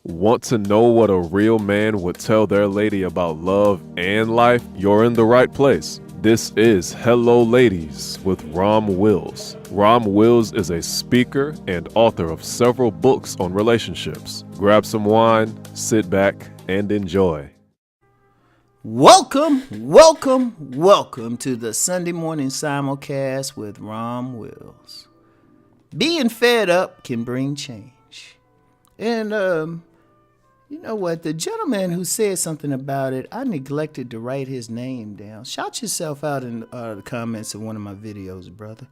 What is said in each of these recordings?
Want to know what a real man would tell their lady about love and life? You're in the right place. This is Hello Ladies with Rom Wills. Rom Wills is a speaker and author of several books on relationships. Grab some wine, sit back, and enjoy. Welcome to the Sunday morning simulcast with Rom Wills. Being fed up can bring change. And, you know what? The gentleman who said something about it, I neglected to write his name down. Shout yourself out in the comments of one of my videos, brother,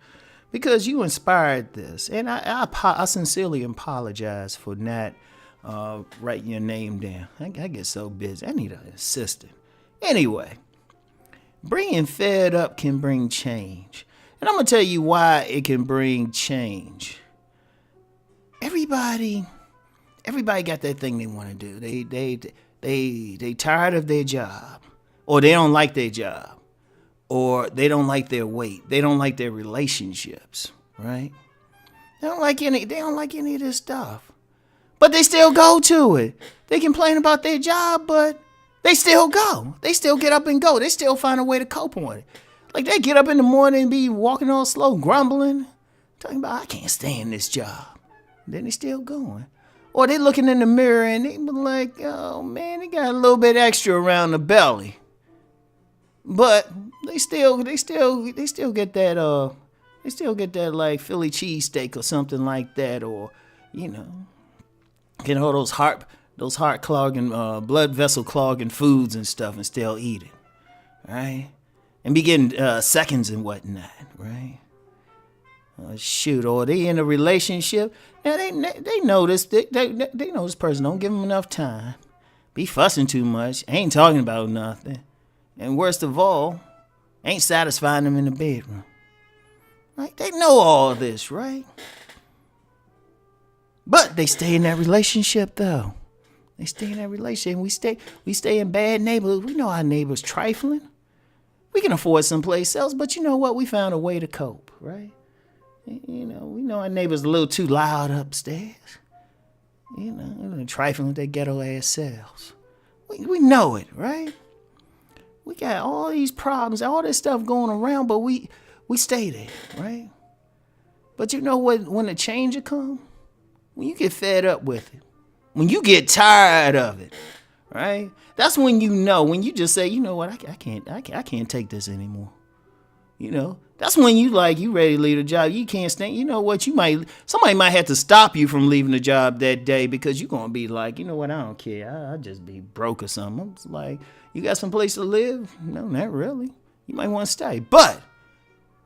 because you inspired this. And I sincerely apologize for not writing your name down. I get so busy. I need an assistant. Anyway, being fed up can bring change. And I'm going to tell you why it can bring change. Everybody got that thing they want to do. They tired of their job, or they don't like their job, or they don't like their weight. They don't like their relationships, right? They don't like any of this stuff. But they still go to it. They complain about their job, but they still go. They still get up and go. They still find a way to cope on it. Like they get up in the morning and be walking all slow, grumbling, talking about, I can't stand this job. Then they still going. Or they looking in the mirror and they be like, oh man, they got a little bit extra around the belly. But they still get that like Philly cheesesteak or something like that, or, you know, get all those heart clogging, blood vessel clogging foods and stuff and still eat it, right? And be getting seconds and whatnot, right? Or they in a relationship. Now they notice they know this person don't give them enough time, be fussing too much, ain't talking about nothing, and worst of all, ain't satisfying them in the bedroom. Like they know all this, right? But they stay in that relationship though. They stay in that relationship. We stay in bad neighborhoods. We know our neighbors trifling. We can afford someplace else, but you know what? We found a way to cope, right? You know, we know our neighbors a little too loud upstairs. You know, trifling with their ghetto ass selves. We know it, right? We got all these problems, all this stuff going around, but we stay there, right? But you know what? When the change will come, when you get fed up with it, when you get tired of it, right? That's when you know, when you just say, you know what, I can't take this anymore. You know, that's when you ready to leave the job. You can't stand, you know what, somebody might have to stop you from leaving the job that day because you're going to be like, you know what, I don't care. I'll just be broke or something. It's like, you got some place to live? No, not really. You might want to stay. But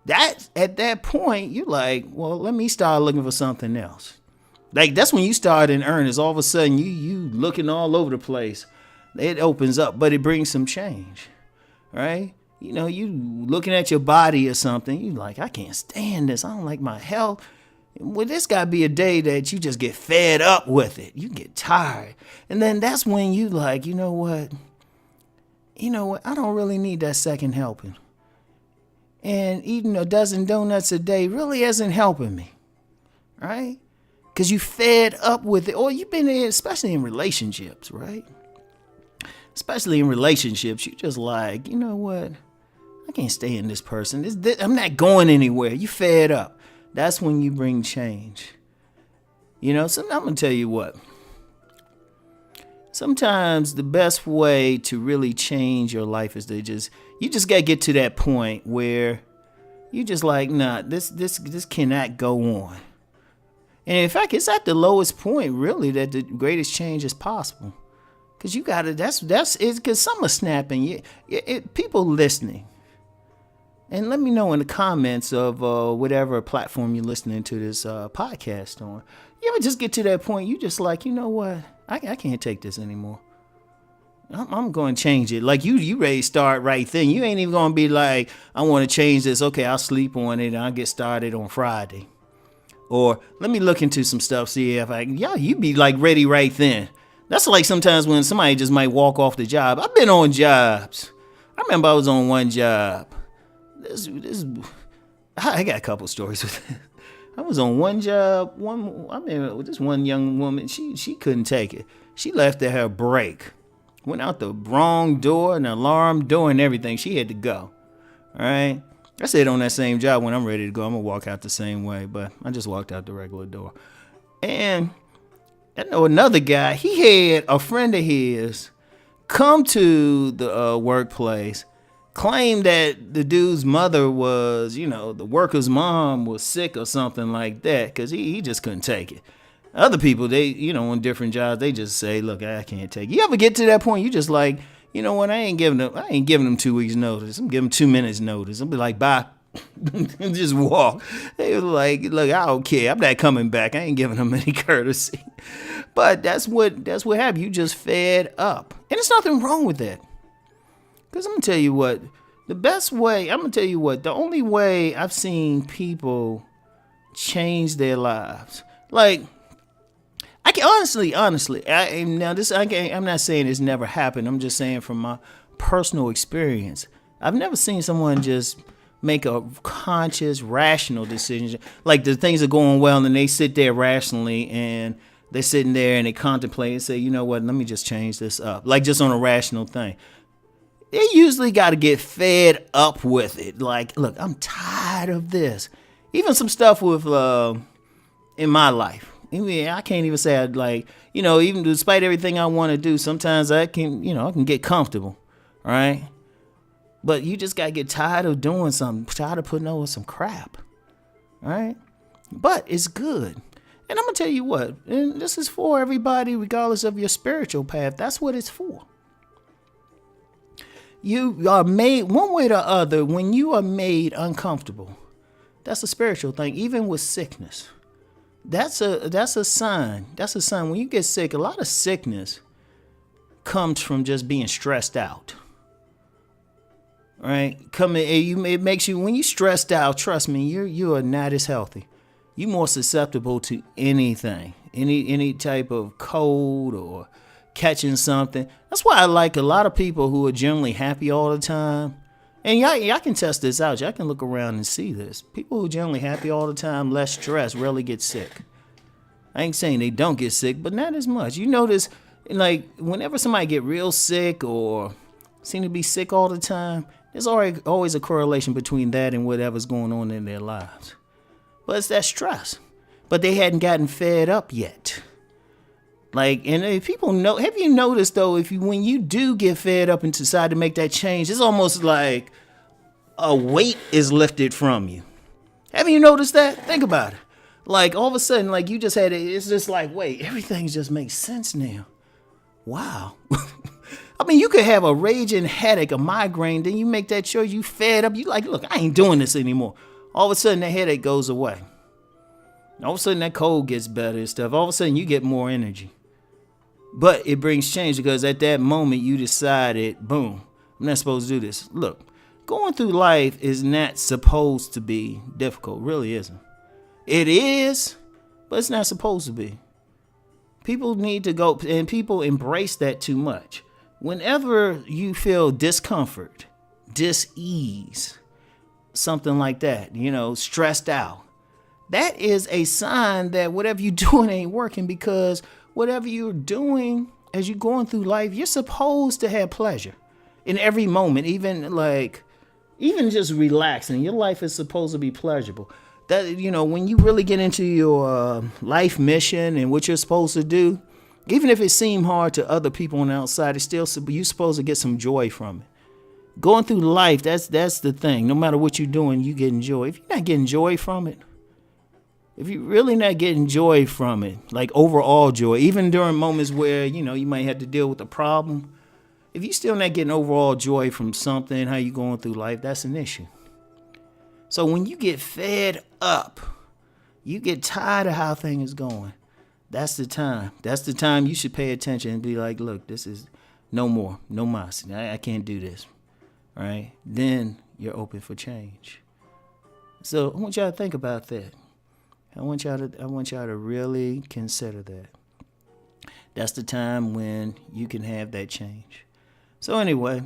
at that point, you're like, well, let me start looking for something else. Like, that's when you start in earnest. All of a sudden, you looking all over the place. It opens up, but it brings some change, right? You know, you looking at your body or something. You like, I can't stand this. I don't like my health. Well, this got to be a day that you just get fed up with it. You get tired. And then that's when you like, you know what? I don't really need that second helping. And eating a dozen donuts a day really isn't helping me, right? Because you fed up with it. Or you've been in, especially in relationships, right? Especially in relationships, you just like, you know what? I can't stay in this person. I'm not going anywhere. You fed up. That's when you bring change. You know, so I'm going to tell you what. Sometimes the best way to really change your life is you just got to get to that point where you just like, nah, this cannot go on. And in fact, it's at the lowest point, really, that the greatest change is possible. Because you got to, that's it, because some are snapping. People listening. And let me know in the comments of whatever platform you're listening to this podcast on. You ever just get to that point, you just like, you know what? I can't take this anymore. I'm going to change it. Like you ready to start right then. You ain't even going to be like, I want to change this. Okay, I'll sleep on it and I'll get started on Friday. Or let me look into some stuff, see if I can. Yeah, you be like ready right then. That's like sometimes when somebody just might walk off the job. I've been on jobs. I remember I was on one job. I got a couple stories with it. I was on one job. This one young woman, she couldn't take it. She left at her break, went out the wrong door, an alarm door, and everything. She had to go. All right. I said on that same job, when I'm ready to go, I'm gonna walk out the same way, but I just walked out the regular door. And I know another guy. He had a friend of his come to the workplace, claim that the dude's mother was, the worker's mom was sick or something like that, because he just couldn't take it. Other people, they, on different jobs, they just say, look, I can't take it. You ever get to that point, you just like, you know what, I ain't giving them 2 weeks notice. I'm giving them 2 minutes notice. I'll be like, bye. And just walk. They were like, look, I don't care. I'm not coming back. I ain't giving them any courtesy. But that's what happened. You just fed up. And there's nothing wrong with that. Because I'm going to tell you what, the only way I've seen people change their lives, like, I can honestly, I'm not saying it's never happened. I'm just saying from my personal experience, I've never seen someone just make a conscious, rational decision. Like the things are going well and they sit there rationally and they're sitting there and they contemplate and say, you know what, let me just change this up. Like just on a rational thing. They usually got to get fed up with it. Like, look, I'm tired of this. Even some stuff with, in my life. I can't even say even despite everything I want to do, sometimes I can get comfortable. All right. But you just got to get tired of doing something, tired of putting over some crap. All right. But it's good. And I'm going to tell you what, and this is for everybody, regardless of your spiritual path. That's what it's for. You are made one way or the other when you are made uncomfortable. That's a spiritual thing, even with sickness. That's a sign. That's a sign. When you get sick, a lot of sickness comes from just being stressed out. Right? It makes you, when you're stressed out, trust me, you are not as healthy. You're more susceptible to anything, any type of cold or catching something. That's why I like a lot of people who are generally happy all the time. And y'all can test this out. Y'all can look around and see this. People who are generally happy all the time, less stress, rarely get sick. I ain't saying they don't get sick, but not as much. You notice, like, whenever somebody get real sick or seem to be sick all the time, there's always a correlation between that and whatever's going on in their lives. But it's that stress. But they hadn't gotten fed up yet. Like, and if people know, have you noticed though, when you do get fed up and decide to make that change, it's almost like a weight is lifted from you. Haven't you noticed that? Think about it. Like all of a sudden, like you just had it. It's just like, wait, everything just makes sense now. Wow. I mean, you could have a raging headache, a migraine, then you make that choice, you fed up, you like, look, I ain't doing this anymore. All of a sudden, that headache goes away. All of a sudden, that cold gets better and stuff. All of a sudden, you get more energy. But it brings change because at that moment, you decided, boom, I'm not supposed to do this. Look, going through life is not supposed to be difficult. Really isn't. It is, but it's not supposed to be. People need to go, and people embrace that too much. Whenever you feel discomfort, dis-ease, something like that, stressed out, that is a sign that whatever you're doing ain't working, because whatever you're doing as you're going through life, you're supposed to have pleasure in every moment, even just relaxing. Your life is supposed to be pleasurable. That, when you really get into your life mission and what you're supposed to do, even if it seems hard to other people on the outside, it's still, you're supposed to get some joy from it. Going through life, that's the thing. No matter what you're doing, you get joy. If you're not getting joy from it, if you're really not getting joy from it, like overall joy, even during moments where, you might have to deal with a problem, if you're still not getting overall joy from something, how you going through life, that's an issue. So when you get fed up, you get tired of how things is going, that's the time. That's the time you should pay attention and be like, look, this is no more, no mas. I can't do this. All right? Then you're open for change. So I want y'all to think about that. I want y'all to really consider that. That's the time when you can have that change. So anyway,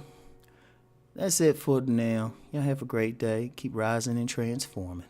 that's it for now. Y'all have a great day. Keep rising and transforming.